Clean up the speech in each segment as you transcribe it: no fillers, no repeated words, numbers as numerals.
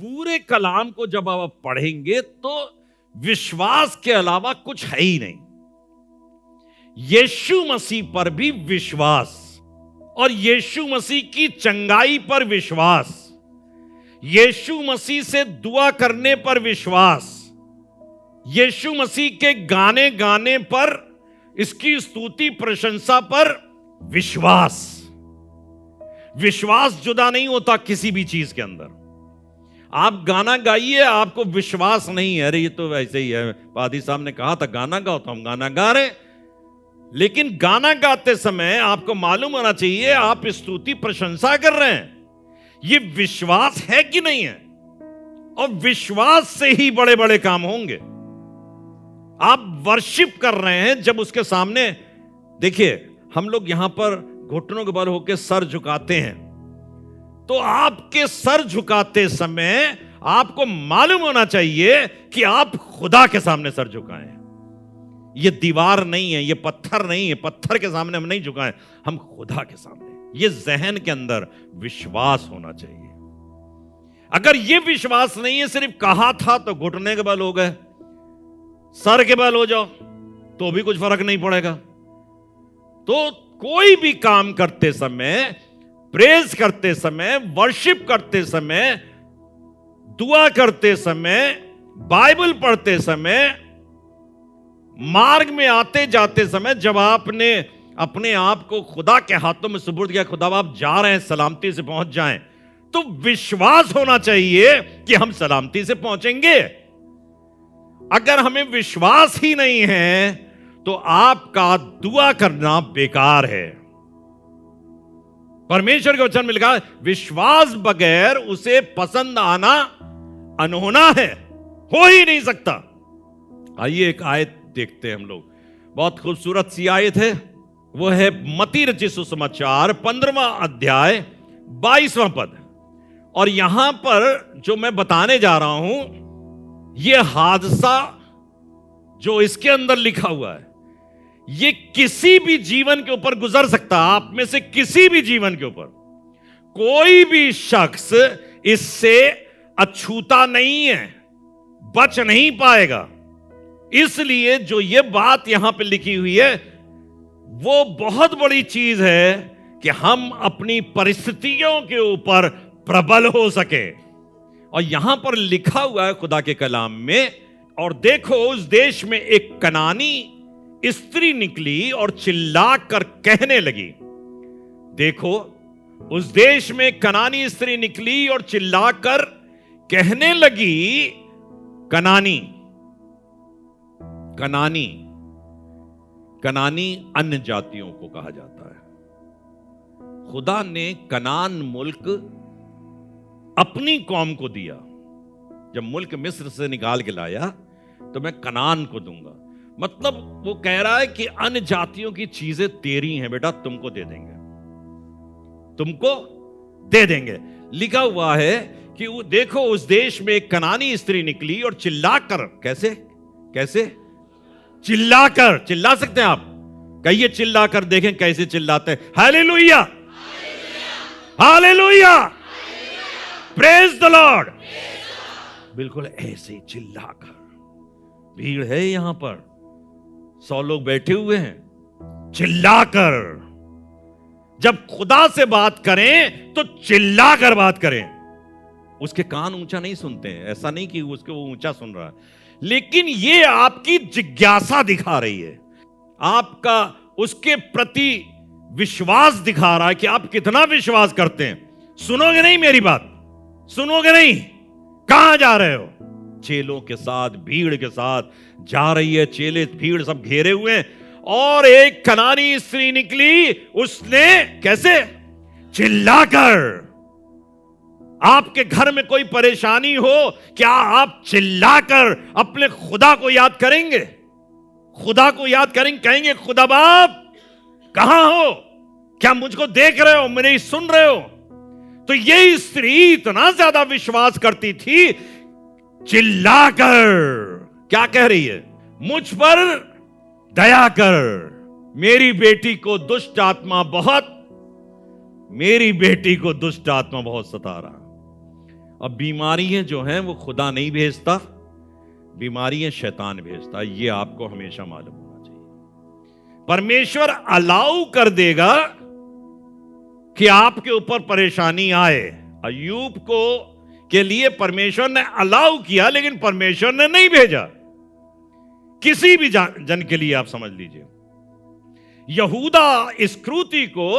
पूरे कलाम को जब आप पढ़ेंगे तो विश्वास के अलावा कुछ है ही नहीं। यीशु मसीह पर भी विश्वास और यीशु मसीह की चंगाई पर विश्वास, यीशु मसीह से दुआ करने पर विश्वास, यीशु मसीह के गाने गाने पर, इसकी स्तुति प्रशंसा पर विश्वास। विश्वास जुदा नहीं होता किसी भी चीज के अंदर। आप गाना गाइए, आपको विश्वास नहीं है, अरे ये तो वैसे ही है, पादी साहब ने कहा था गाना गाओ तो हम गाना गा रहे हैं। लेकिन गाना गाते समय आपको मालूम होना चाहिए आप स्तुति प्रशंसा कर रहे हैं, ये विश्वास है कि नहीं है। और विश्वास से ही बड़े बड़े काम होंगे। आप वर्शिप कर रहे हैं जब उसके सामने, देखिए हम लोग यहां पर घुटनों के बल होकर सर झुकाते हैं, तो आपके सर झुकाते समय आपको मालूम होना चाहिए कि आप खुदा के सामने सर झुकाएं। ये दीवार नहीं है, ये पत्थर नहीं है, पत्थर के सामने हम नहीं झुकाएं, हम खुदा के सामने। ये जहन के अंदर विश्वास होना चाहिए। अगर ये विश्वास नहीं है, सिर्फ कहा था तो घुटने के बल हो गए, सर के बल हो जाओ तो भी कुछ फर्क नहीं पड़ेगा। तो कोई भी काम करते समय, प्रेज करते समय, वर्शिप करते समय, दुआ करते समय, बाइबल पढ़ते समय, मार्ग में आते जाते समय, जब आपने अपने आप को खुदा के हाथों में सुपुर्द किया, खुदा आप जा रहे हैं, सलामती से पहुंच जाएं, तो विश्वास होना चाहिए कि हम सलामती से पहुंचेंगे। अगर हमें विश्वास ही नहीं है तो आपका दुआ करना बेकार है। परमेश्वर के वचन में लिखा है, विश्वास बगैर उसे पसंद आना अनहोना है, हो ही नहीं सकता। आइए एक आयत देखते हैं हम लोग, बहुत खूबसूरत सी आयत है। वो है मत्ती रचित सुसमाचार 15वां अध्याय 22वां पद। और यहां पर जो मैं बताने जा रहा हूं, यह हादसा जो इसके अंदर लिखा हुआ है, ये किसी भी जीवन के ऊपर गुजर सकता है। आप में से किसी भी जीवन के ऊपर कोई भी शख्स इससे अछूता नहीं है, बच नहीं पाएगा। इसलिए जो ये बात यहां पे लिखी हुई है वो बहुत बड़ी चीज है कि हम अपनी परिस्थितियों के ऊपर प्रबल हो सके। और यहां पर लिखा हुआ है खुदा के कलाम में, और देखो उस देश में एक कनानी स्त्री निकली और चिल्लाकर कहने लगी। देखो उस देश में कनानी स्त्री निकली और चिल्लाकर कहने लगी। कनानी कनानी कनानी अन्य जातियों को कहा जाता है। खुदा ने कनान मुल्क अपनी कौम को दिया। जब मुल्क मिस्र से निकाल के लाया तो मैं कनान को दूंगा, मतलब वो कह रहा है कि अन्य जातियों की चीजें तेरी हैं बेटा, तुमको दे देंगे, तुमको दे देंगे। लिखा हुआ है कि वो देखो उस देश में एक कनानी स्त्री निकली और चिल्लाकर, कैसे कैसे चिल्लाकर, चिल्ला सकते हैं आप, कहिए चिल्लाकर देखें कैसे चिल्लाते हैं। Hallelujah hallelujah, praise the Lord. बिल्कुल ऐसे चिल्लाकर। भीड़ है यहां पर, 100 लोग बैठे हुए हैं। चिल्लाकर, जब खुदा से बात करें तो चिल्लाकर बात करें। उसके कान ऊंचा नहीं सुनते हैं, ऐसा नहीं कि उसको वो ऊंचा सुन रहा है, लेकिन ये आपकी जिज्ञासा दिखा रही है, आपका उसके प्रति विश्वास दिखा रहा है कि आप कितना विश्वास करते हैं। सुनोगे नहीं मेरी बात, सुनोगे नहीं, कहां जा रहे हो? चेलों के साथ, भीड़ के साथ जा रही है। चेले भीड़ सब घेरे हुए हैं, और एक कनानी स्त्री निकली, उसने कैसे चिल्लाकर। आपके घर में कोई परेशानी हो, क्या आप चिल्लाकर अपने खुदा को याद करेंगे? खुदा को याद करेंगे, कहेंगे खुदा बाप कहां हो, क्या मुझको देख रहे हो, मेरी सुन रहे हो? तो ये स्त्री इतना ज्यादा विश्वास करती थी, चिल्लाकर क्या कह रही है? मुझ पर दया कर, मेरी बेटी को दुष्ट आत्मा बहुत, मेरी बेटी को दुष्ट आत्मा बहुत सता रहा। अब बीमारियां जो हैं वो खुदा नहीं भेजता, बीमारियां शैतान भेजता, ये आपको हमेशा मालूम होना चाहिए। परमेश्वर अलाउ कर देगा कि आपके ऊपर परेशानी आए। अय्यूब को के लिए परमेश्वर ने अलाउ किया, लेकिन परमेश्वर ने नहीं भेजा। किसी भी जन के लिए आप समझ लीजिए, यहूदा इस्करियोती को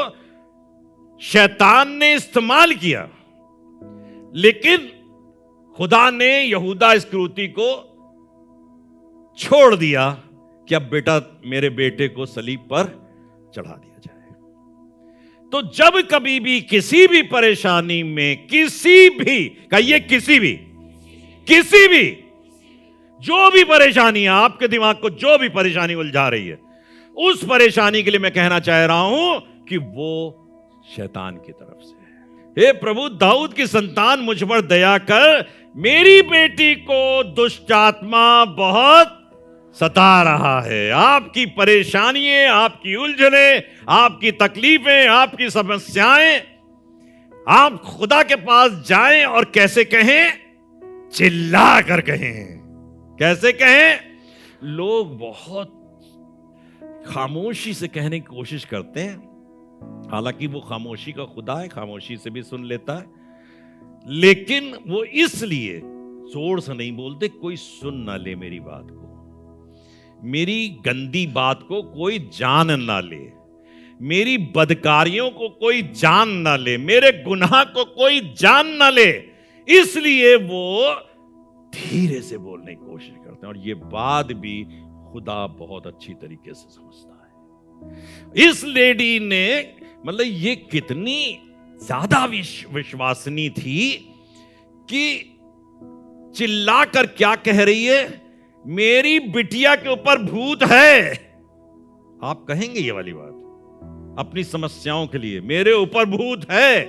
शैतान ने इस्तेमाल किया, लेकिन खुदा ने यहूदा इस्करियोती को छोड़ दिया कि अब बेटा मेरे बेटे को सलीब पर चढ़ा दिया जाए। तो जब कभी भी किसी भी परेशानी में, किसी भी, कहिए किसी भी जो भी परेशानी है, आपके दिमाग को जो भी परेशानी उलझा रही है, उस परेशानी के लिए मैं कहना चाह रहा हूं कि वो शैतान की तरफ से है। हे प्रभु, दाऊद की संतान मुझ पर दया कर, मेरी बेटी को दुष्ट आत्मा बहुत सता रहा है। आपकी परेशानियां, आपकी उलझनें, आपकी तकलीफें, आपकी समस्याएं, आप खुदा के पास जाएं और कैसे कहें? चिल्ला कर कहें। कैसे कहें? लोग बहुत खामोशी से कहने की कोशिश करते हैं, हालांकि वो खामोशी का खुदा है, खामोशी से भी सुन लेता है, लेकिन वो इसलिए जोर से नहीं बोलते कोई सुन ना ले मेरी बात को, मेरी गंदी बात को कोई जान ना ले, मेरी बदकारियों को कोई जान ना ले, मेरे गुनाह को कोई जान ना ले, इसलिए वो धीरे से बोलने की कोशिश करते हैं। और ये बात भी खुदा बहुत अच्छी तरीके से समझता है। इस लेडी ने, मतलब ये कितनी ज्यादा विश्वासनीय थी कि चिल्लाकर क्या कह रही है? मेरी बिटिया के ऊपर भूत है। आप कहेंगे ये वाली बात अपनी समस्याओं के लिए, मेरे ऊपर भूत है,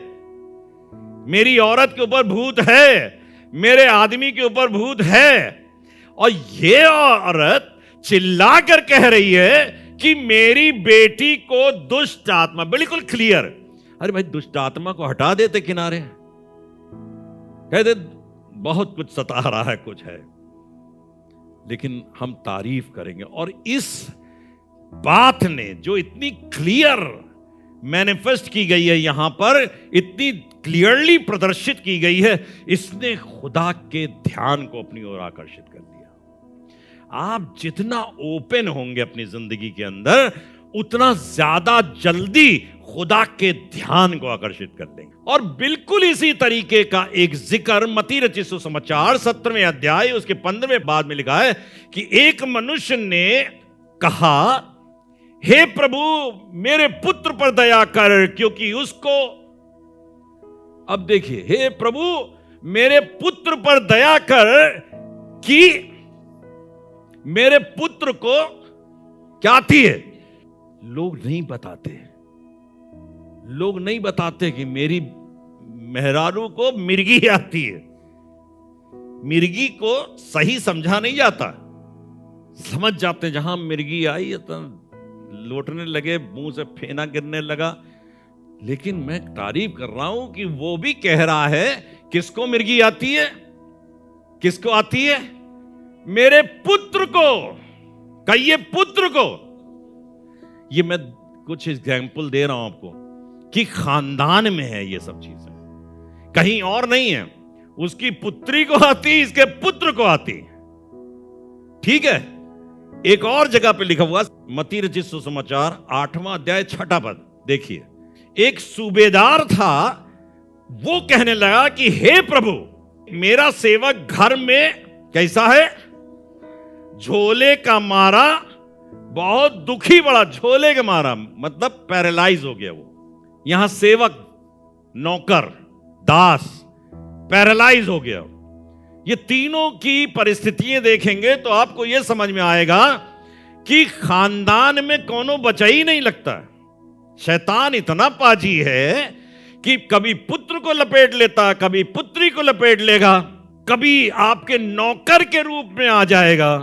मेरी औरत के ऊपर भूत है, मेरे आदमी के ऊपर भूत है। और ये औरत चिल्लाकर कह रही है कि मेरी बेटी को दुष्ट आत्मा, बिल्कुल क्लियर। अरे भाई, दुष्ट आत्मा को हटा देते किनारे, कहते बहुत कुछ सता रहा है, कुछ है, लेकिन हम तारीफ करेंगे। और इस बात ने जो इतनी क्लियर मैनिफेस्ट की गई है, यहां पर इतनी क्लियरली प्रदर्शित की गई है, इसने खुदा के ध्यान को अपनी ओर आकर्षित कर दिया। आप जितना ओपन होंगे अपनी जिंदगी के अंदर, उतना ज्यादा जल्दी खुदा के ध्यान को आकर्षित कर देंगे। और बिल्कुल इसी तरीके का एक जिक्र मत्ती रचित सुसमाचार 17वें अध्याय उसके 15वें बाद में लिखा है कि एक मनुष्य ने कहा, हे प्रभु मेरे पुत्र पर दया कर, क्योंकि उसको, अब देखिए, हे प्रभु मेरे पुत्र पर दया कर कि मेरे पुत्र को क्या आती है। लोग नहीं बताते कि मेरी मेहरारू को मिर्गी आती है। मिर्गी को सही समझा नहीं जाता, समझ जाते जहां मिर्गी आई तो लौटने लगे, मुंह से फेना गिरने लगा। लेकिन मैं तारीफ कर रहा हूं कि वो भी कह रहा है, किसको मिर्गी आती है? किसको आती है? मेरे पुत्र को। कहिए पुत्र को। ये मैं कुछ एग्जाम्पल दे रहा हूं आपको कि खानदान में है ये सब चीजें, कहीं और नहीं है। उसकी पुत्री को आती, इसके पुत्र को आती। ठीक है। एक और जगह पे लिखा हुआ मत्ती रचित सुसमाचार 8वां अध्याय 6ठा पद देखिए। एक सूबेदार था, वो कहने लगा कि हे प्रभु मेरा सेवक घर में कैसा है? झोले का मारा, बहुत दुखी, बड़ा झोले का मारा, मतलब पैरालाइज हो गया वो। यहां सेवक, नौकर, दास पैरालाइज हो गया। ये तीनों की परिस्थितियां देखेंगे तो आपको यह समझ में आएगा कि खानदान में कोनो बचा ही नहीं लगता। शैतान इतना पाजी है कि कभी पुत्र को लपेट लेता, कभी पुत्री को लपेट लेगा, कभी आपके नौकर के रूप में आ जाएगा।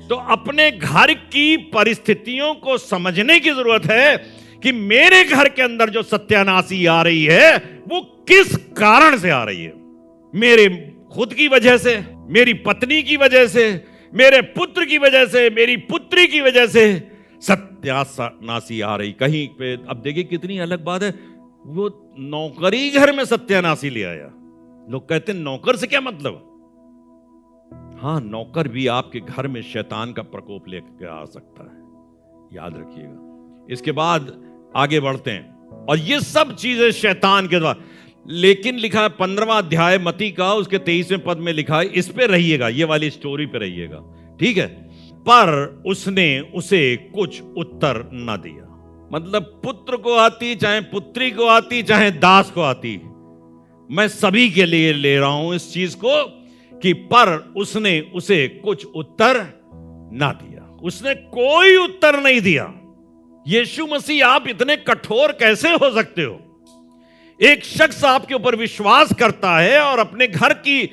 तो अपने घर की परिस्थितियों को समझने की जरूरत है कि मेरे घर के अंदर जो सत्यानाशी आ रही है वो किस कारण से आ रही है। मेरे खुद की वजह से, मेरी पत्नी की वजह से, मेरे पुत्र की वजह से, मेरी पुत्री की वजह से सत्यानाशी आ रही कहीं पे। अब देखिए कितनी अलग बात है, वो नौकरी घर में सत्यानाशी ले आया। लोग कहते हैं नौकर से क्या मतलब। हां, नौकर भी आपके घर में शैतान का प्रकोप लेकर आ सकता है, याद रखिएगा। इसके बाद आगे बढ़ते हैं, और ये सब चीजें शैतान के द्वारा। लेकिन लिखा है 15वां अध्याय मती का, उसके 23वें पद में लिखा है, इस पे रहिएगा, ये वाली स्टोरी पे रहिएगा, ठीक है। पर उसने उसे कुछ उत्तर न दिया। मतलब पुत्र को आती, चाहे पुत्री को आती, चाहे दास को आती, मैं सभी के लिए ले रहा हूं इस चीज को कि पर उसने उसे कुछ उत्तर ना दिया। उसने कोई उत्तर नहीं दिया। यीशु मसीह, आप इतने कठोर कैसे हो सकते हो? एक शख्स आपके ऊपर विश्वास करता है और अपने घर की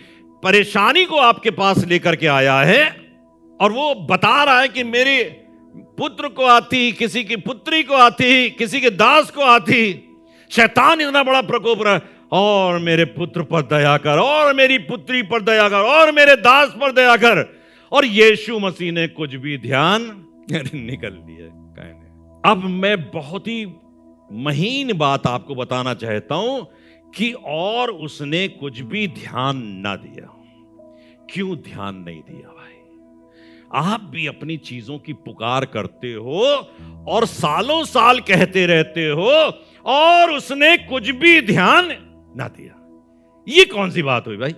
परेशानी को आपके पास लेकर के आया है, और वो बता रहा है कि मेरे पुत्र को आती, किसी की पुत्री को आती, किसी के दास को आती, शैतान इतना बड़ा प्रकोप रहा है, और मेरे पुत्र पर दया कर, और मेरी पुत्री पर दया कर, और मेरे दास पर दया कर। और यीशु मसीह ने कुछ भी ध्यान निकल लिया कहने। अब मैं बहुत ही महीन बात आपको बताना चाहता हूं कि और उसने कुछ भी ध्यान ना दिया। क्यों ध्यान नहीं दिया भाई? आप भी अपनी चीजों की पुकार करते हो और सालों साल कहते रहते हो, और उसने कुछ भी ध्यान ना दिया। ये कौन सी बात हुई भाई?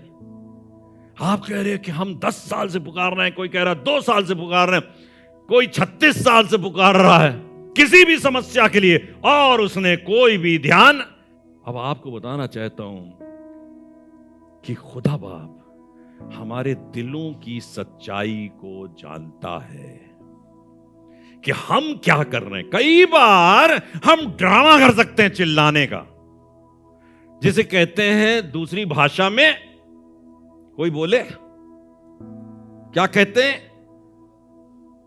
आप कह रहे हैं कि हम 10 साल से पुकार रहे हैं, कोई कह रहा है 2 साल से पुकार रहे हैं, कोई 36 साल से पुकार रहा है किसी भी समस्या के लिए, और उसने कोई भी ध्यान। अब आपको बताना चाहता हूं कि खुदा बाप हमारे दिलों की सच्चाई को जानता है कि हम क्या कर रहे हैं। कई बार हम ड्रामा कर सकते हैं चिल्लाने का, जिसे कहते हैं दूसरी भाषा में, कोई बोले क्या कहते हैं,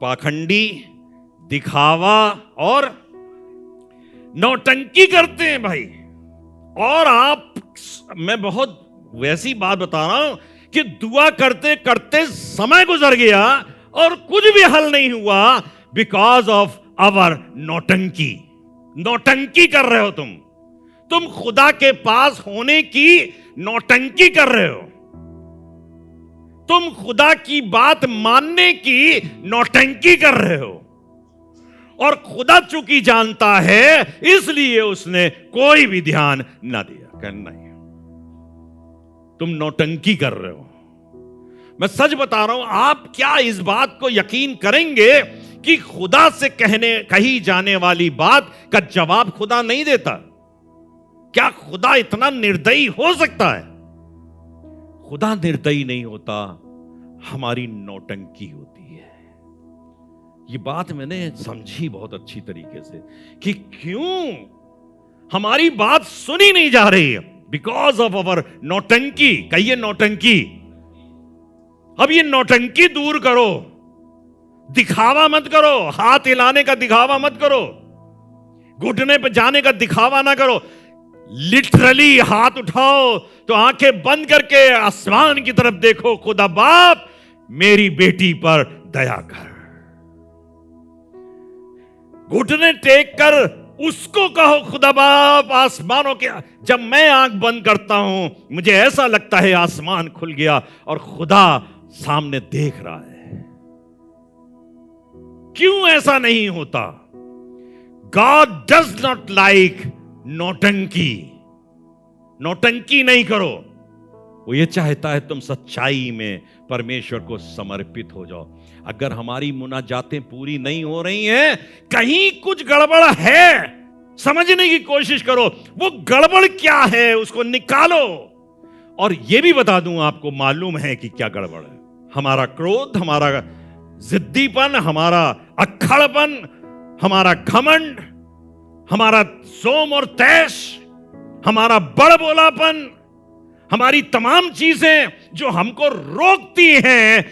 पाखंडी, दिखावा और नौटंकी करते हैं भाई। और आप, मैं बहुत वैसी बात बता रहा हूं कि दुआ करते करते समय गुजर गया और कुछ भी हल नहीं हुआ, बिकॉज ऑफ आवर नौटंकी। नौटंकी कर रहे हो तुम खुदा के पास होने की नौटंकी कर रहे हो, तुम खुदा की बात मानने की नौटंकी कर रहे हो। और खुदा चूंकि जानता है, इसलिए उसने कोई भी ध्यान ना दिया। कहना नहीं, तुम नौटंकी कर रहे हो। मैं सच बता रहा हूं, आप क्या इस बात को यकीन करेंगे कि खुदा से कही जाने वाली बात का जवाब खुदा नहीं देता? क्या खुदा इतना निर्दयी हो सकता है? खुदा निर्दयी नहीं होता, हमारी नौटंकी होती है। ये बात मैंने समझी बहुत अच्छी तरीके से कि क्यों हमारी बात सुनी नहीं जा रही है, बिकॉज ऑफ अवर नौटंकी। कहिए नौटंकी। अब ये नौटंकी दूर करो, दिखावा मत करो, हाथ हिलाने का दिखावा मत करो, घुटने पे जाने का दिखावा ना करो। लिटरली हाथ उठाओ तो आंखें बंद करके आसमान की तरफ देखो, खुदा बाप मेरी बेटी पर दया कर। घुटने टेक कर उसको कहो, खुदा बाप आसमानों के। जब मैं आंख बंद करता हूं, मुझे ऐसा लगता है आसमान खुल गया और खुदा सामने देख रहा है। क्यों ऐसा नहीं होता? गॉड डज नॉट लाइक नौटंकी। नौटंकी नहीं करो। वो ये चाहता है तुम सच्चाई में परमेश्वर को समर्पित हो जाओ। अगर हमारी मुनाजातें पूरी नहीं हो रही हैं, कहीं कुछ गड़बड़ है, समझने की कोशिश करो वो गड़बड़ क्या है, उसको निकालो। और ये भी बता दूं आपको, मालूम है कि क्या गड़बड़ है। हमारा क्रोध, हमारा जिद्दीपन, हमारा अक्खड़पन, हमारा घमंड, हमारा सोम और तैश, हमारा बड़बोलापन, हमारी तमाम चीजें जो हमको रोकती हैं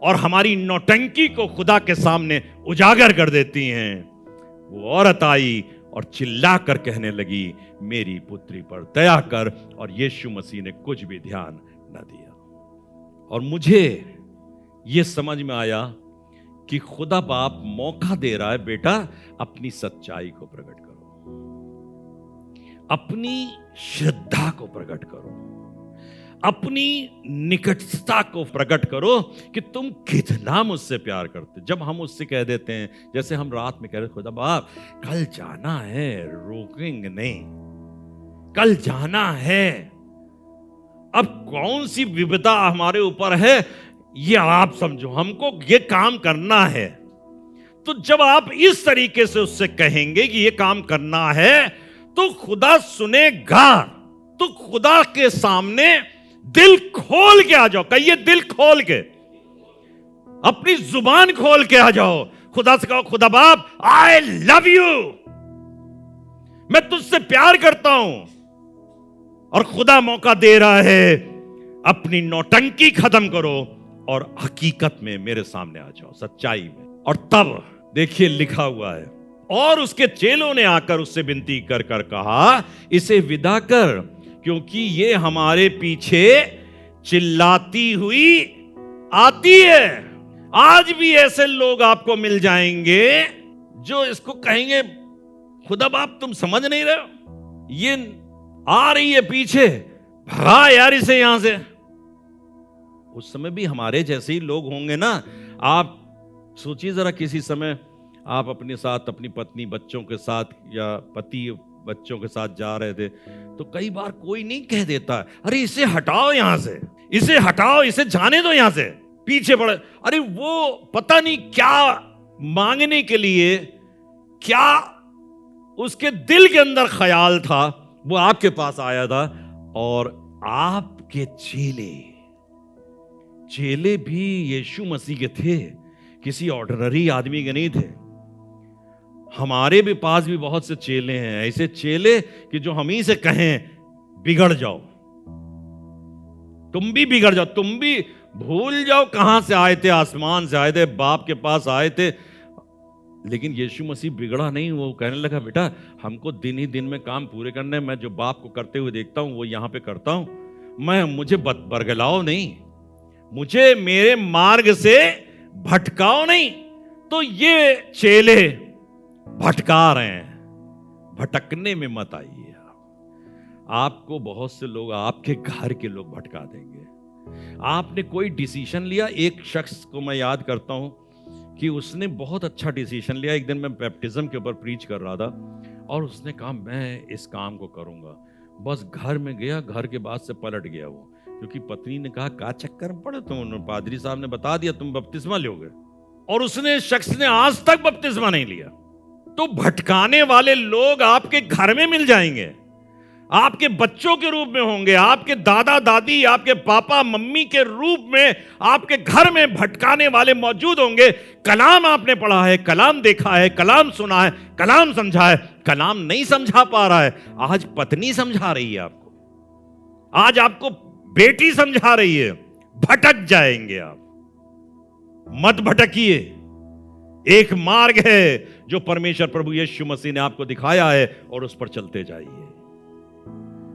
और हमारी नौटंकी को खुदा के सामने उजागर कर देती हैं। वो औरत आई और चिल्लाकर कहने लगी, मेरी पुत्री पर दया कर, और यीशु मसीह ने कुछ भी ध्यान न दिया। और मुझे यह समझ में आया कि खुदा बाप मौका दे रहा है, बेटा अपनी सच्चाई को प्रकट करो, अपनी श्रद्धा को प्रकट करो, अपनी निकटता को प्रकट करो कि तुम कितना मुझसे प्यार करते। जब हम उससे कह देते हैं, जैसे हम रात में कह रहे, खुदा बाप कल जाना है, रोकेंगे नहीं, कल जाना है, अब कौन सी विपदा हमारे ऊपर है ये आप समझो, हमको ये काम करना है। तो जब आप इस तरीके से उससे कहेंगे कि ये काम करना है, तो खुदा सुनेगा। तो खुदा के सामने दिल खोल के आ जाओ, कहिए दिल खोल के, अपनी जुबान खोल के आ जाओ, खुदा से कहो, खुदा बाप आई लव यू, मैं तुझसे प्यार करता हूं। और खुदा मौका दे रहा है, अपनी नौटंकी खत्म करो और हकीकत में मेरे सामने आ जाओ, सच्चाई में। और तब देखिए लिखा हुआ है, और उसके चेलों ने आकर उससे विनती कर कर कहा, इसे विदा कर, क्योंकि ये हमारे पीछे चिल्लाती हुई आती है। आज भी ऐसे लोग आपको मिल जाएंगे जो इसको कहेंगे, खुदा बाप तुम समझ नहीं रहे हो, ये आ रही है पीछे, भगा यार इसे यहां से। उस समय भी हमारे जैसे ही लोग होंगे ना। आप सोचिए जरा, किसी समय आप अपने साथ, अपनी पत्नी बच्चों के साथ या पति बच्चों के साथ जा रहे थे, तो कई बार कोई नहीं कह देता, अरे इसे हटाओ यहां से, इसे हटाओ, इसे जाने दो यहां से, पीछे पड़े। अरे वो पता नहीं क्या मांगने के लिए, क्या उसके दिल के अंदर ख्याल था, वो आपके पास आया था। और आपके चेले भी यीशु मसीह के थे, किसी ऑर्डिनरी आदमी के नहीं थे। हमारे भी पास भी बहुत से चेले हैं, ऐसे चेले कि जो हम ही से कहें बिगड़ जाओ, तुम भी बिगड़ जाओ, तुम भी भूल जाओ कहां से आए थे, आसमान से आए थे, बाप के पास आए थे। लेकिन यीशु मसीह बिगड़ा नहीं, वो कहने लगा, बेटा हमको दिन ही दिन में काम पूरे करने, मैं जो बाप को करते हुए देखता हूं वो यहां पे करता हूं, मुझे बरगलाओ नहीं, मुझे मेरे मार्ग से भटकाओ नहीं। तो ये चेले भटका रहे हैं, भटकने में मत आइए। आपको बहुत से लोग, आपके घर के लोग भटका देंगे। आपने कोई डिसीजन लिया, एक शख्स को मैं याद करता हूं कि उसने बहुत अच्छा डिसीजन लिया। एक दिन मैं बैप्टिज्म के ऊपर प्रीच कर रहा था और उसने कहा मैं इस काम को करूंगा। बस घर में गया, घर के बाद से पलट गया वो, क्योंकि पत्नी ने कहा क्या चक्कर में पड़े तुम, पादरी साहब ने बता दिया तुम बपतिस्मा लोगे, और उसने शख्स ने आज तक बपतिस्मा नहीं लिया। तो भटकाने वाले लोग आपके घर में मिल जाएंगे, आपके बच्चों के रूप में होंगे, आपके दादा दादी, आपके पापा मम्मी के रूप में आपके घर में भटकाने वाले मौजूद होंगे। कलाम आपने पढ़ा है, कलाम देखा है, कलाम सुना है, कलाम समझा है, कलाम नहीं समझा पा रहा है। आज पत्नी समझा रही है आपको, आज आपको बेटी समझा रही है, भटक जाएंगे आप। मत भटकिए, एक मार्ग है जो परमेश्वर प्रभु यीशु मसीह ने आपको दिखाया है, और उस पर चलते जाइए।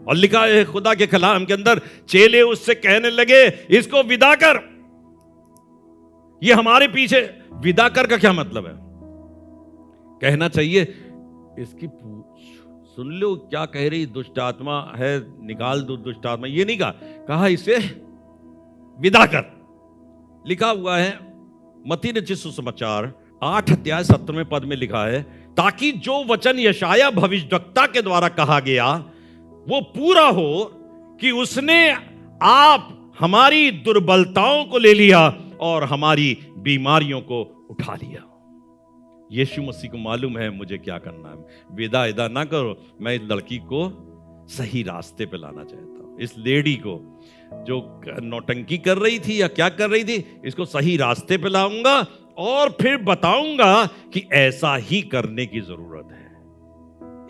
और लिखा है खुदा के कलाम के अंदर, चेले उससे कहने लगे इसको विदा कर। ये हमारे पीछे, विदा कर का क्या मतलब है? कहना चाहिए इसकी सुन लो क्या कह रही, दुष्ट आत्मा है, निकाल दो दुष्ट आत्मा, ये नहीं कहा इसे विदा कर। लिखा हुआ है मत्ती रचित सुसमाचार 8 अध्याय 17वें पद में लिखा है, ताकि जो वचन यशाया भविष्यद्वक्ता के द्वारा कहा गया वो पूरा हो कि उसने आप हमारी दुर्बलताओं को ले लिया और हमारी बीमारियों को उठा लिया। यीशु मसीह को मालूम है मुझे क्या करना है। विदा इदा ना करो, मैं इस लड़की को सही रास्ते पे लाना चाहता हूं। इस लेडी को जो नौटंकी कर रही थी या क्या कर रही थी, इसको सही रास्ते पे लाऊंगा और फिर बताऊंगा कि ऐसा ही करने की जरूरत है।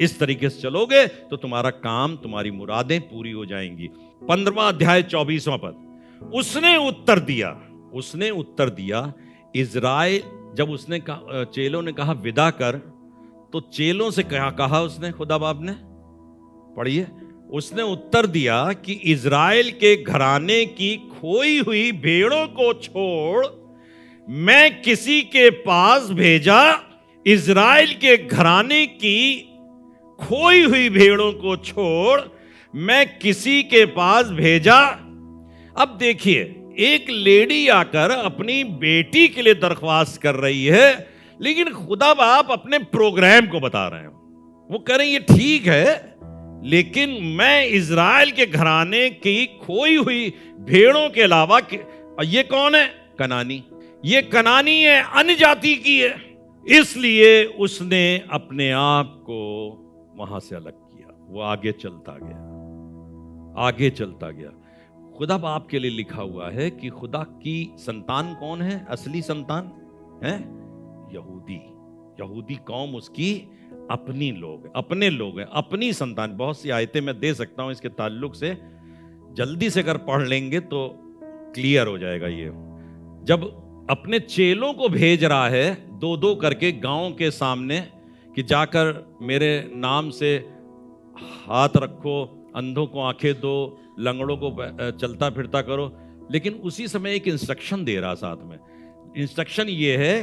इस तरीके से चलोगे तो तुम्हारा काम, तुम्हारी मुरादें पूरी हो जाएंगी। 15वां अध्याय 24वां पद, उसने उत्तर दिया इज़राइल, जब उसने चेलों ने कहा विदा कर, तो चेलों से कहा उसने, खुदा बाप ने, पढ़िए, उसने उत्तर दिया कि इज़राइल के घराने की खोई हुई भेड़ों को छोड़ मैं किसी के पास भेजा। इज़राइल के घराने की खोई हुई भेड़ों को छोड़ मैं किसी के पास भेजा। अब देखिए, एक लेडी आकर अपनी बेटी के लिए दरख्वास्त कर रही है, लेकिन खुदा बाप अपने प्रोग्राम को बता रहे हैं। वो कह रहे हैं ये ठीक है, लेकिन मैं इज़राइल के घराने की खोई हुई भेड़ों के अलावा और ये कौन है? कनानी। ये कनानी है, अन्य जाति की है, इसलिए उसने अपने आप को वहां से अलग किया। वो आगे चलता गया, आगे चलता गया। खुदा बाप के लिए लिखा हुआ है कि खुदा की संतान कौन है? असली संतान है यहूदी। यहूदी कौम उसकी अपनी लोग, अपने लोग हैं, अपनी संतान। बहुत सी आयतें मैं दे सकता हूं इसके ताल्लुक से, जल्दी से अगर पढ़ लेंगे तो क्लियर हो जाएगा। ये जब अपने चेलों को भेज रहा है दो दो करके गांव के सामने कि जाकर मेरे नाम से हाथ रखो, अंधों को आंखें दो, लंगड़ों को चलता फिरता करो, लेकिन उसी समय एक इंस्ट्रक्शन दे रहा साथ में। इंस्ट्रक्शन ये है,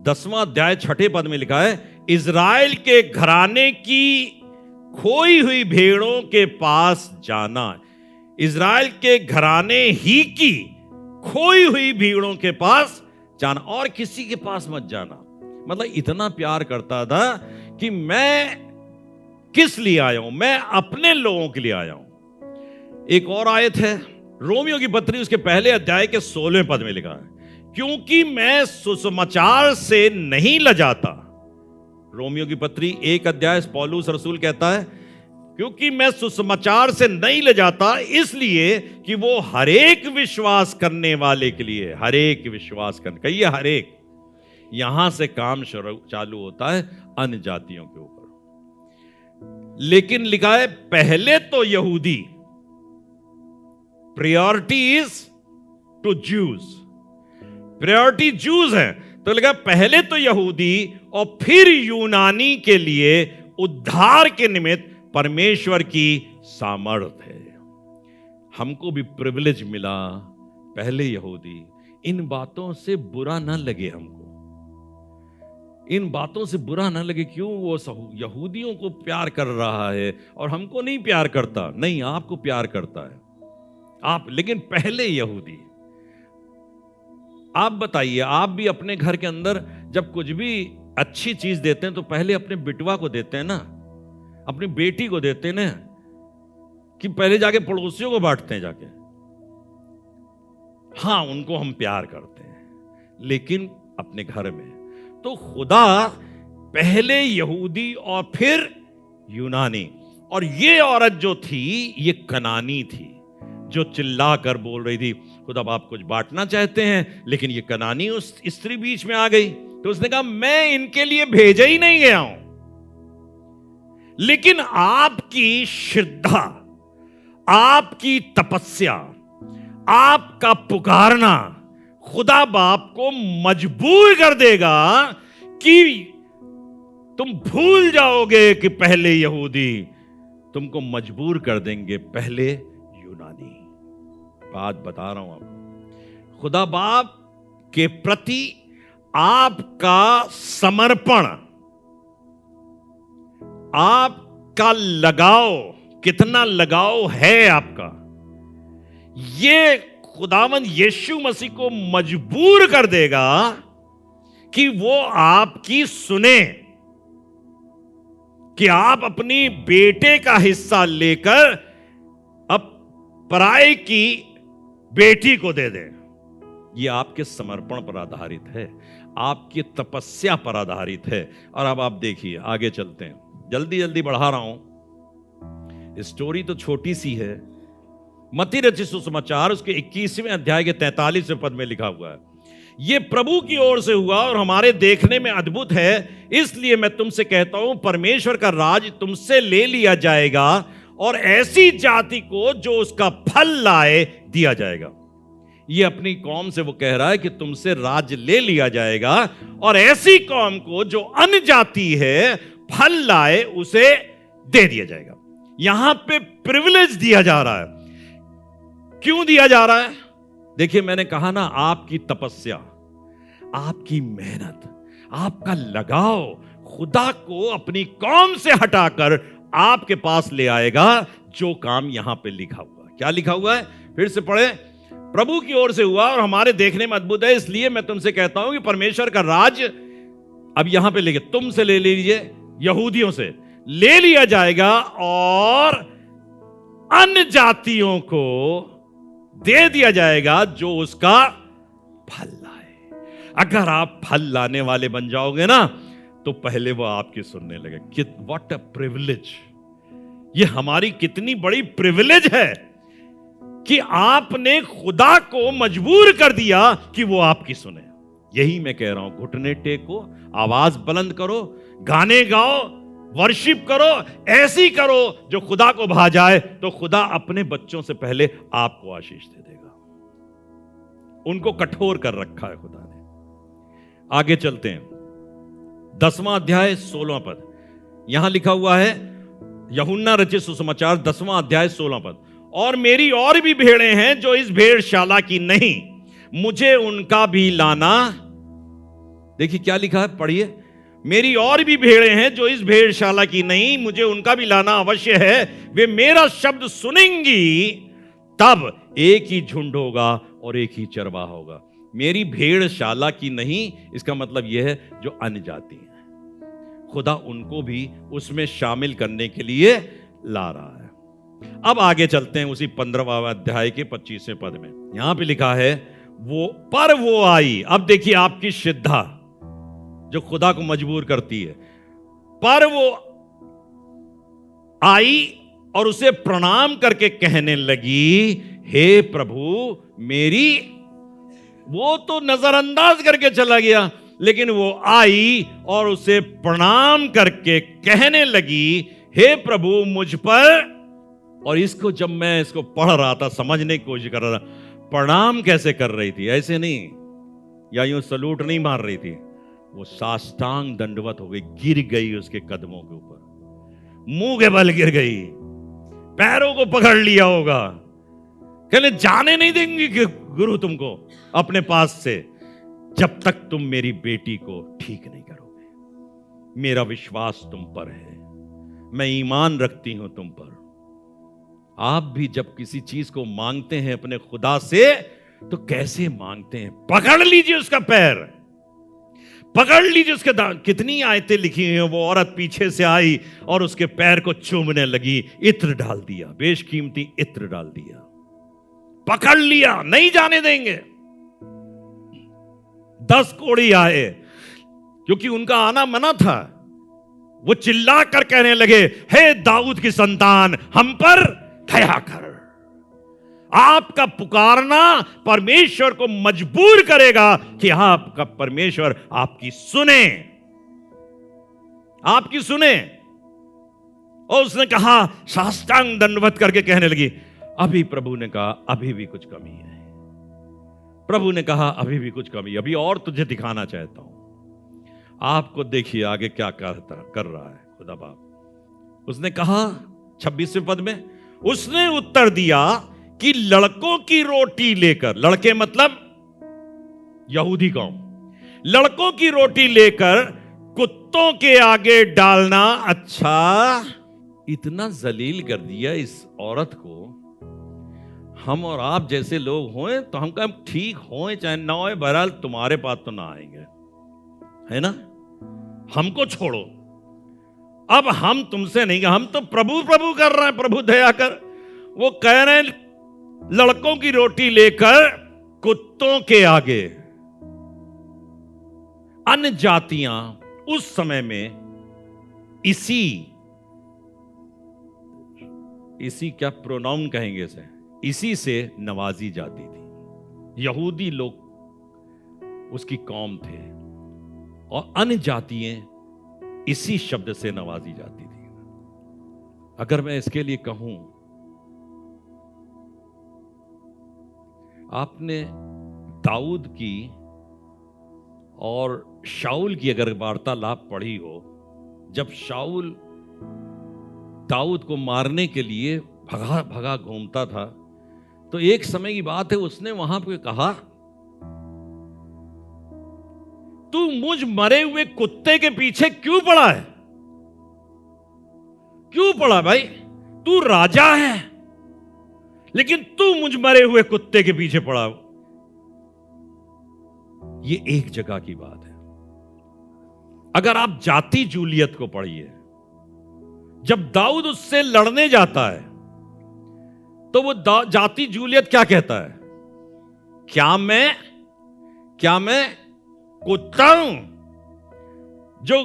10वां अध्याय 6ठे पद में लिखा है, इज़राइल के घराने की खोई हुई भेड़ों के पास जाना। इज़राइल के घराने ही की खोई हुई भेड़ों के पास जाना, और किसी के पास मत जाना। मतलब इतना प्यार करता था कि मैं किस लिए आया हूं? मैं अपने लोगों के लिए आया हूं। एक और आयत है रोमियो की पत्री, उसके पहले अध्याय के 16वें पद में लिखा है, क्योंकि मैं सुसमाचार से नहीं लजाता। रोमियो की पत्री 1 अध्याय पौलुस रसूल कहता है, क्योंकि मैं सुसमाचार से नहीं लजाता, इसलिए कि वो हरेक विश्वास करने वाले के लिए, हरेक विश्वास करने, कहिए हरेक, यहां से काम चालू होता है अन्य जातियों के ऊपर। लेकिन लिखा है पहले तो यहूदी, priority is to Jews, priority Jews है, तो लिखा पहले तो यहूदी और फिर यूनानी के लिए उद्धार के निमित्त परमेश्वर की सामर्थ है। हमको भी प्रिविलेज मिला, पहले यहूदी। इन बातों से बुरा ना लगे हमको, इन बातों से बुरा ना लगे। क्यों? वो यहूदियों को प्यार कर रहा है और हमको नहीं प्यार करता। नहीं, आपको प्यार करता है आप, लेकिन पहले यहूदी। आप बताइए, आप भी अपने घर के अंदर जब कुछ भी अच्छी चीज देते हैं तो पहले अपने बिटवा को देते हैं ना, अपनी बेटी को देते हैं ना, कि पहले जाके पड़ोसियों को बांटते हैं जाके? हाँ, उनको हम प्यार करते हैं, लेकिन अपने घर में। तो खुदा पहले यहूदी और फिर यूनानी। और ये औरत जो थी ये कनानी थी, जो चिल्ला कर बोल रही थी खुदा बाप कुछ बांटना चाहते हैं, लेकिन ये कनानी उस स्त्री बीच में आ गई। तो उसने कहा मैं इनके लिए भेजा ही नहीं गया हूं, लेकिन आपकी श्रद्धा, आपकी तपस्या, आपका पुकारना खुदा बाप को मजबूर कर देगा कि तुम भूल जाओगे कि पहले यहूदी, तुमको मजबूर कर देंगे पहले यूनानी। बात बता रहा हूं आपको, खुदा बाप के प्रति आपका समर्पण, आपका लगाव, कितना लगाव है आपका, ये खुदावंद यीशु मसीह को मजबूर कर देगा कि वो आपकी सुने, कि आप अपनी बेटे का हिस्सा लेकर अब पराई की बेटी को दे दें। ये आपके समर्पण पर आधारित है, आपकी तपस्या पर आधारित है। और अब आप देखिए, आगे चलते हैं, जल्दी जल्दी बढ़ा रहा हूं, स्टोरी तो छोटी सी है। मत्ती रचित सुसमाचार उसके 21वें अध्याय के 43वें पद में लिखा हुआ है, ये प्रभु की ओर से हुआ और हमारे देखने में अद्भुत है, इसलिए मैं तुमसे कहता हूं परमेश्वर का राज तुमसे ले लिया जाएगा और ऐसी जाति को जो उसका फल लाए दिया जाएगा। ये अपनी कौम से वो कह रहा है कि तुमसे राज ले लिया जाएगा, और ऐसी कौम को जो अन्य जाति है फल लाए उसे दे दिया जाएगा। यहां पे प्रिविलेज दिया जा रहा है। क्यों दिया जा रहा है? देखिए, मैंने कहा ना, आपकी तपस्या, आपकी मेहनत, आपका लगाव खुदा को अपनी कौम से हटाकर आपके पास ले आएगा। जो काम यहां पे लिखा हुआ है, क्या लिखा हुआ है? फिर से पढ़े। प्रभु की ओर से हुआ और हमारे देखने में अद्भुत है, इसलिए मैं तुमसे कहता हूं कि परमेश्वर का राज अब यहां पे लेके तुमसे ले लीजिए, यहूदियों से ले लिया जाएगा और अन्य जातियों को दे दिया जाएगा जो उसका फल लाए। अगर आप फल लाने वाले बन जाओगे ना, तो पहले वो आपकी सुनने लगे। What a privilege! ये हमारी कितनी बड़ी प्रिविलेज है कि आपने खुदा को मजबूर कर दिया कि वो आपकी सुने। यही मैं कह रहा हूं, घुटने टेको, आवाज बुलंद करो, गाने गाओ, वर्शिप करो, ऐसी करो जो खुदा को भा जाए, तो खुदा अपने बच्चों से पहले आपको आशीष दे देगा। उनको कठोर कर रखा है खुदा ने। आगे चलते हैं, 10वां अध्याय 16वां पद। यहां लिखा हुआ है, यूहन्ना रचित सुसमाचार 10वां अध्याय 16वां पद। और मेरी और भी भेड़ें हैं जो इस भेड़शाला की नहीं, मुझे उनका भी लाना। देखिए क्या लिखा है, पढ़िए। मेरी और भी भेड़ें हैं जो इस भेड़शाला की नहीं, मुझे उनका भी लाना अवश्य है। वे मेरा शब्द सुनेंगी, तब एक ही झुंड होगा और एक ही चरवाहा होगा। मेरी भेड़शाला की नहीं, इसका मतलब यह है जो अन्य जाति हैं, खुदा उनको भी उसमें शामिल करने के लिए ला रहा है। अब आगे चलते हैं उसी 15वां अध्याय के 25वें पद में। यहां पे लिखा है, वो आई। अब देखिए आपकी श्रद्धा जो खुदा को मजबूर करती है। पर वो आई और उसे प्रणाम करके कहने लगी, हे प्रभु मेरी। वो तो नजरअंदाज करके चला गया, लेकिन वो आई और उसे प्रणाम करके कहने लगी, हे प्रभु मुझ पर। और इसको जब मैं इसको पढ़ रहा था, समझने की कोशिश कर रहा था, प्रणाम कैसे कर रही थी? ऐसे नहीं, या यूं सलूट नहीं मार रही थी, वो साष्टांग दंडवत हो गई, गिर गई उसके कदमों के ऊपर, मुंह के बल गिर गई, पैरों को पकड़ लिया होगा। कहले जाने नहीं देंगे कि गुरु तुमको अपने पास से, जब तक तुम मेरी बेटी को ठीक नहीं करोगे। मेरा विश्वास तुम पर है, मैं ईमान रखती हूं तुम पर। आप भी जब किसी चीज को मांगते हैं अपने खुदा से, तो कैसे मांगते हैं? पकड़ लीजिए उसका पैर, पकड़ लीजिए उसके दांत। कितनी आयतें लिखी हैं, वो औरत पीछे से आई और उसके पैर को चूमने लगी, इत्र डाल दिया, बेशकीमती इत्र डाल दिया, पकड़ लिया, नहीं जाने देंगे। 10 कोढ़ी आए, क्योंकि उनका आना मना था। वो चिल्ला कर कहने लगे, हे दाऊद की संतान, हम पर दया कर। आपका पुकारना परमेश्वर को मजबूर करेगा कि आपका परमेश्वर आपकी सुने, आपकी सुने। और उसने कहा, साष्टांग दंडवत करके कहने लगी। अभी प्रभु ने कहा, अभी भी कुछ कमी है। प्रभु ने कहा, अभी भी कुछ कमी, अभी और तुझे दिखाना चाहता हूं। आपको देखिए आगे क्या कर रहा है खुदा बाप। उसने कहा 26वें पद में, उसने उत्तर दिया कि लड़कों की रोटी लेकर, लड़के मतलब यहूदी कौम, लड़कों की रोटी लेकर कुत्तों के आगे डालना अच्छा। इतना जलील कर दिया इस औरत को। हम और आप जैसे लोग हों तो हम कहें ठीक हों चाहे ना हो, बहरहाल तुम्हारे पास तो ना आएंगे, है ना, हमको छोड़ो। अब हम तुमसे नहीं, हम तो प्रभु प्रभु कर रहे हैं, प्रभु दया कर। वो कह रहे हैं लड़कों की रोटी लेकर कुत्तों के आगे। अन्य जातियां उस समय में इसी क्या प्रोनाउन कहेंगे इसे, इसी से नवाजी जाती थी। यहूदी लोग उसकी कौम थे और अन्य जातियां इसी शब्द से नवाजी जाती थी। अगर मैं इसके लिए कहूं, आपने दाऊद की और शाऊल की अगर वार्तालाप पढ़ी हो, जब शाऊल दाऊद को मारने के लिए भगा भगा घूमता था। तो एक समय की बात है, उसने वहां पे कहा, तू मुझ मरे हुए कुत्ते के पीछे क्यों पड़ा है? क्यों पड़ा भाई? तू राजा है, लेकिन तू मुझ मरे हुए कुत्ते के पीछे पड़ा। ये एक जगह की बात है। अगर आप जाति जूलियत को पढ़िए, जब दाऊद उससे लड़ने जाता है तो वो जाति जूलियत क्या कहता है? क्या मैं कुत्ता हूं जो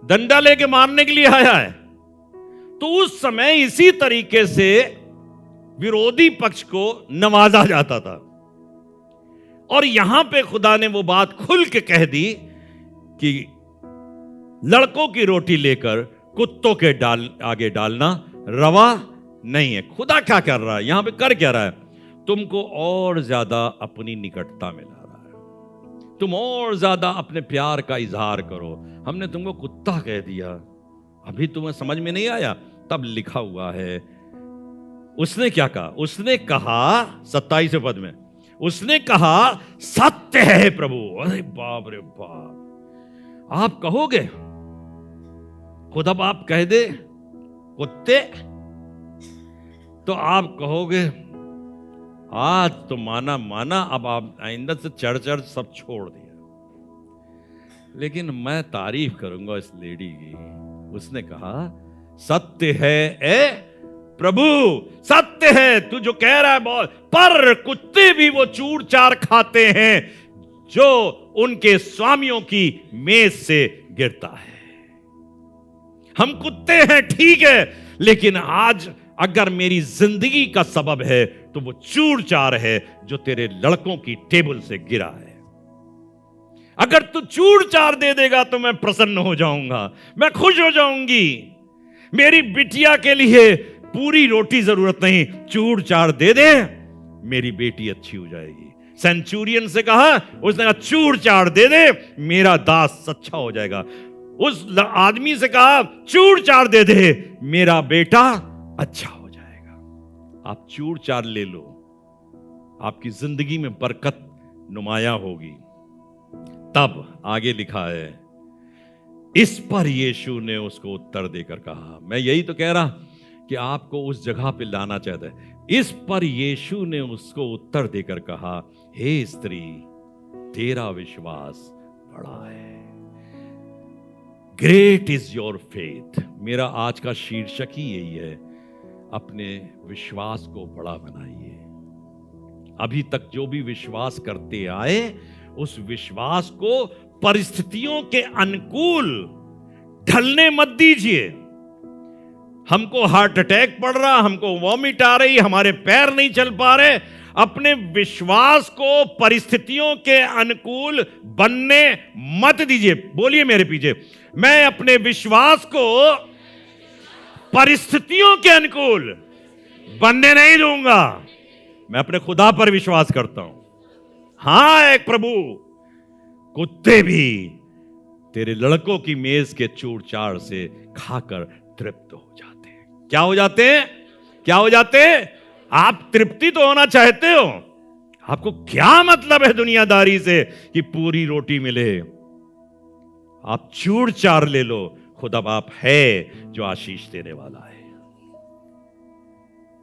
डंडा लेके मारने के लिए आया है? तो उस समय इसी तरीके से विरोधी पक्ष को नवाजा जाता था। और यहां पे खुदा ने वो बात खुल के कह दी कि लड़कों की रोटी लेकर कुत्तों के आगे डालना रवा नहीं है। खुदा क्या कर रहा है यहां पे? कर क्या रहा है? तुमको और ज्यादा अपनी निकटता में ला रहा है। तुम और ज्यादा अपने प्यार का इजहार करो। हमने तुमको कुत्ता कह दिया, अभी तुम्हें समझ में नहीं आया? तब लिखा हुआ है, उसने क्या कहा? उसने कहा 27वें पद में, उसने कहा सत्य है प्रभु। अरे बाप रे बाप! आप कहोगे, खुदा बाप कह दे कुत्ते, तो आप कहोगे आज तो माना, अब आप आइंदा से चढ़ सब छोड़ दिया। लेकिन मैं तारीफ करूंगा इस लेडी की। उसने कहा सत्य है ए प्रभु, सत्य है तू जो कह रहा है बहुत, पर कुत्ते भी वो चूर चार खाते हैं जो उनके स्वामियों की मेज से गिरता है। हम कुत्ते हैं ठीक है, लेकिन आज अगर मेरी जिंदगी का सबब है तो वो चूर चार है जो तेरे लड़कों की टेबल से गिरा है। अगर तू चूर चार दे देगा तो मैं प्रसन्न हो जाऊंगा, मैं खुश हो जाऊंगी। मेरी बिटिया के लिए पूरी रोटी जरूरत नहीं, चूर चार दे दे, मेरी बेटी अच्छी हो जाएगी। सेंचुरियन से कहा, उसने कहा चूर चार दे दे, मेरा दास अच्छा हो जाएगा। उस आदमी से कहा चूर चार दे दे, मेरा बेटा अच्छा हो जाएगा। आप चूर चार ले लो, आपकी जिंदगी में बरकत नुमाया होगी। तब आगे लिखा है, इस पर यीशु ने उसको उत्तर देकर कहा, मैं यही तो कह रहा कि आपको उस जगह पे लाना चाहता है। इस पर यीशु ने उसको उत्तर देकर कहा, हे स्त्री, तेरा विश्वास बड़ा है, ग्रेट इज योर फेथ। मेरा आज का शीर्षक ही यही है, अपने विश्वास को बड़ा बनाइए। अभी तक जो भी विश्वास करते आए, उस विश्वास को परिस्थितियों के अनुकूल ढलने मत दीजिए। हमको हार्ट अटैक पड़ रहा, हमको वॉमिट आ रही, हमारे पैर नहीं चल पा रहे, अपने विश्वास को परिस्थितियों के अनुकूल बनने मत दीजिए। बोलिए मेरे पीछे, मैं अपने विश्वास को परिस्थितियों के अनुकूल बनने नहीं दूंगा। मैं अपने खुदा पर विश्वास करता हूं। हां एक प्रभु, कुत्ते भी तेरे लड़कों की मेज के चूर चार से खाकर तृप्त हो जाते हैं। क्या हो जाते हैं? क्या हो जाते हैं? आप तृप्ति तो होना चाहते हो। आपको क्या मतलब है दुनियादारी से कि पूरी रोटी मिले? आप चूर चार ले लो, खुदा बाप है जो आशीष देने वाला है।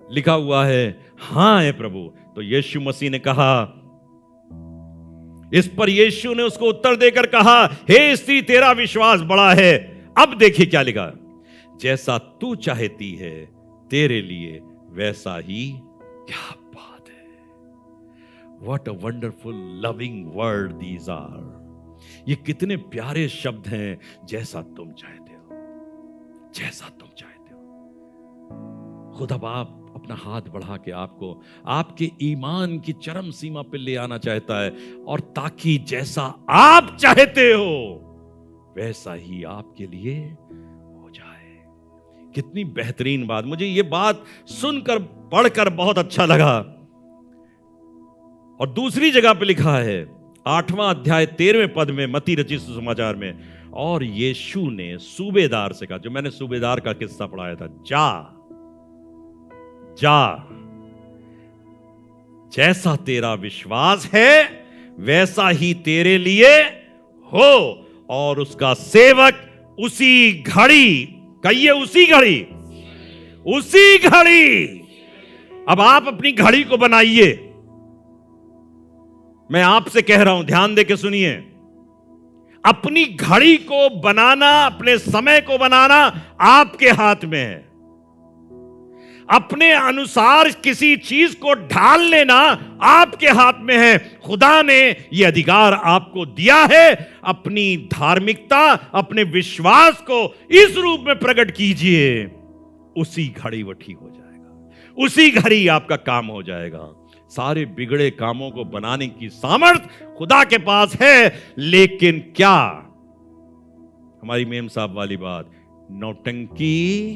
लिखा हुआ है हां है प्रभु। तो यीशु मसीह ने कहा, इस पर यीशु ने उसको उत्तर देकर कहा, हे स्त्री, तेरा विश्वास बड़ा है। अब देखिए क्या लिखा, जैसा तू चाहती है तेरे लिए वैसा ही। क्या बात है! What a wonderful loving word these are. ये कितने प्यारे शब्द हैं। जैसा तुम चाहते हो, जैसा तुम चाहते हो। खुदा बाप अपना हाथ बढ़ा के आपको आपके ईमान की चरम सीमा पे ले आना चाहता है, और ताकि जैसा आप चाहते हो वैसा ही आपके लिए हो जाए। कितनी बेहतरीन बात! मुझे ये बात सुनकर पढ़कर बहुत अच्छा लगा। और दूसरी जगह पे लिखा है 8वां अध्याय 13वें पद में, मत्ती रचित सुसमाचार में, और यीशु ने सूबेदार से कहा, जो मैंने सूबेदार का किस्सा पढ़ाया था, जा जा, जैसा तेरा विश्वास है वैसा ही तेरे लिए हो। और उसका सेवक उसी घड़ी, कहिए उसी घड़ी, उसी घड़ी। अब आप अपनी घड़ी को बनाइए। मैं आपसे कह रहा हूं, ध्यान दे के सुनिए। अपनी घड़ी को बनाना, अपने समय को बनाना आपके हाथ में है। अपने अनुसार किसी चीज को ढाल लेना आपके हाथ में है। खुदा ने यह अधिकार आपको दिया है। अपनी धार्मिकता, अपने विश्वास को इस रूप में प्रकट कीजिए, उसी घड़ी वो ठीक हो जाएगा, उसी घड़ी आपका काम हो जाएगा। सारे बिगड़े कामों को बनाने की सामर्थ्य खुदा के पास है। लेकिन क्या, हमारी मेम साहब वाली बात, नौटंकी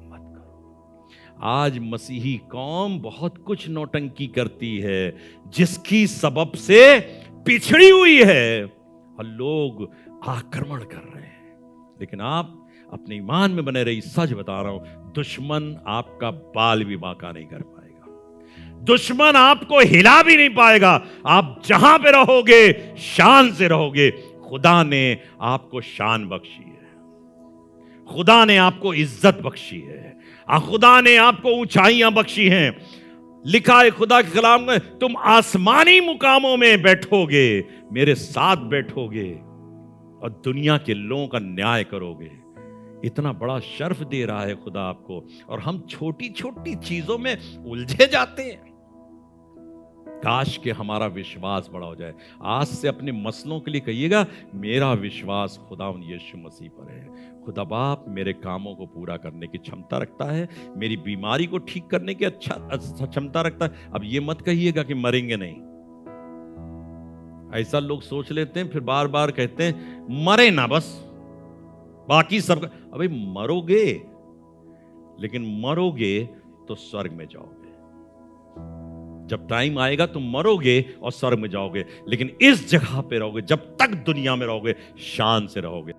मत करो। आज मसीही कौम बहुत कुछ नौटंकी करती है, जिसकी सबब से पिछड़ी हुई है और लोग आक्रमण कर रहे हैं। लेकिन आप अपने ईमान में बने रही। सच बता रहा हूं, दुश्मन आपका बाल भी बांका नहीं कर पाएगा, दुश्मन आपको हिला भी नहीं पाएगा। आप जहां पे रहोगे शान से रहोगे। खुदा ने आपको शान बख्शी है, खुदा ने आपको इज्जत बख्शी है, खुदा ने आपको ऊंचाइयां बख्शी हैं। लिखा है खुदा के कलाम में, तुम आसमानी मुकामों में बैठोगे, मेरे साथ बैठोगे और दुनिया के लोगों का न्याय करोगे। इतना बड़ा शर्फ दे रहा है खुदा आपको, और हम छोटी छोटी चीजों में उलझे जाते हैं। काश के हमारा विश्वास बड़ा हो जाए। आज से अपने मसलों के लिए कहिएगा, मेरा विश्वास खुदा यीशु मसीह पर है। खुदा बाप मेरे कामों को पूरा करने की क्षमता रखता है, मेरी बीमारी को ठीक करने की अच्छा क्षमता रखता है। अब ये मत कहिएगा कि मरेंगे नहीं। ऐसा लोग सोच लेते हैं, फिर बार बार कहते हैं मरे ना बस, बाकी सब। अबे मरोगे, लेकिन मरोगे तो स्वर्ग में जाओगे। जब टाइम आएगा तुम मरोगे और स्वर्ग में जाओगे, लेकिन इस जगह पे रहोगे, जब तक दुनिया में रहोगे शान से रहोगे।